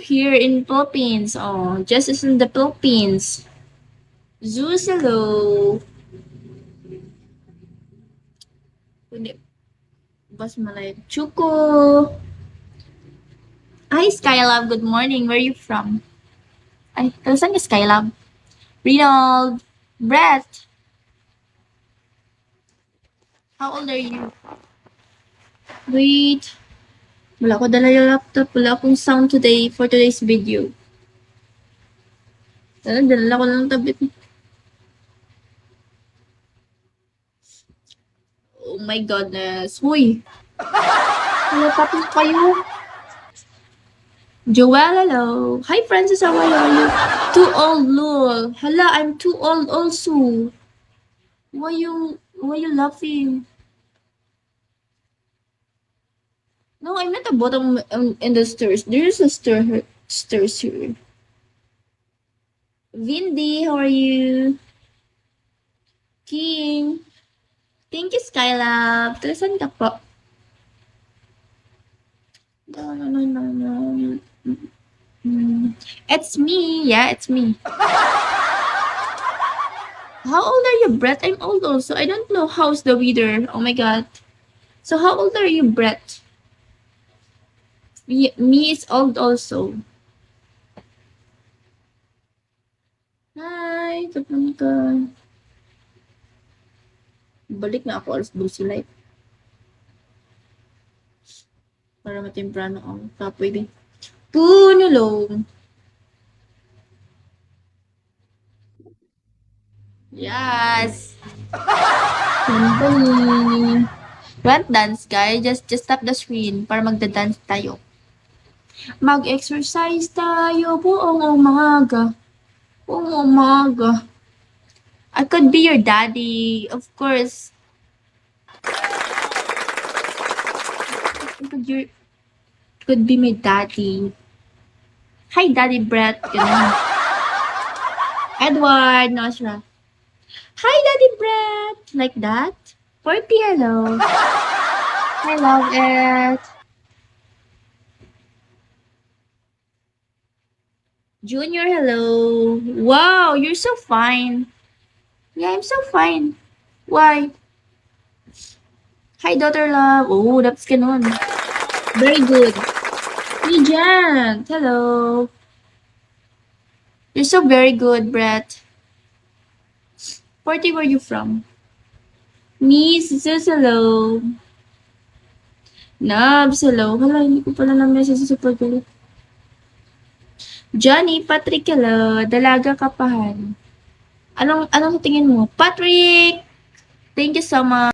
Here in Philippines. Oh, just as in the Philippines. Zeus, hello. Hindi. Bas malay. Chuko. Hi, Skylab. Good morning. Where are you from? Ay, saan ka, Skylab? Rinald. Brett. How old are you? Wait. Wala ko dala yung laptop. Wala akong sound today for today's video. Dala ko lang tablet. Oh my goodness. Huy. Wala tapos kayo. Joelle, hello. Hi, Francis. How are you? Too old, lol. Hala, I'm too old also. Why you laughing? No, I'm at the bottom in the stairs. There's a stairs here. Vindy, how are you? King. Thank you, Skylab. Saan ka po? No. It's me. Yeah, it's me. How old are you, Brett? I'm old also. I don't know how's the weather. Oh my god. So how old are you, Brett? Me is old also. Hi, tapos ka. Balik na ako alas 12 live. Para matemprano ako. Kapoy din. Puno long. Yes. Sandali. Want dance, guys? Just tap the screen para magda-dance tayo. Mag-exercise tayo buong umaga. Buong umaga. I could be your daddy, of course. Could be my daddy. Hi, Daddy Brett. Ganun. Edward, no siya. Hi, Daddy Brett. Like that? Porty, hello. I love it. Junior, hello. Wow, you're so fine. Yeah, I'm so fine. Why? Hi, daughter love. Oh, that's ganun. Very good. Regent, hello. You're so very good, Brett. Porty, where you from? Miss, hello. Nabs, hello. Hala, hindi ko pala na-message sa super galit. Johnny, Patrick, hello. Dalaga Kapahan. Anong tingin mo? Patrick! Thank you so much.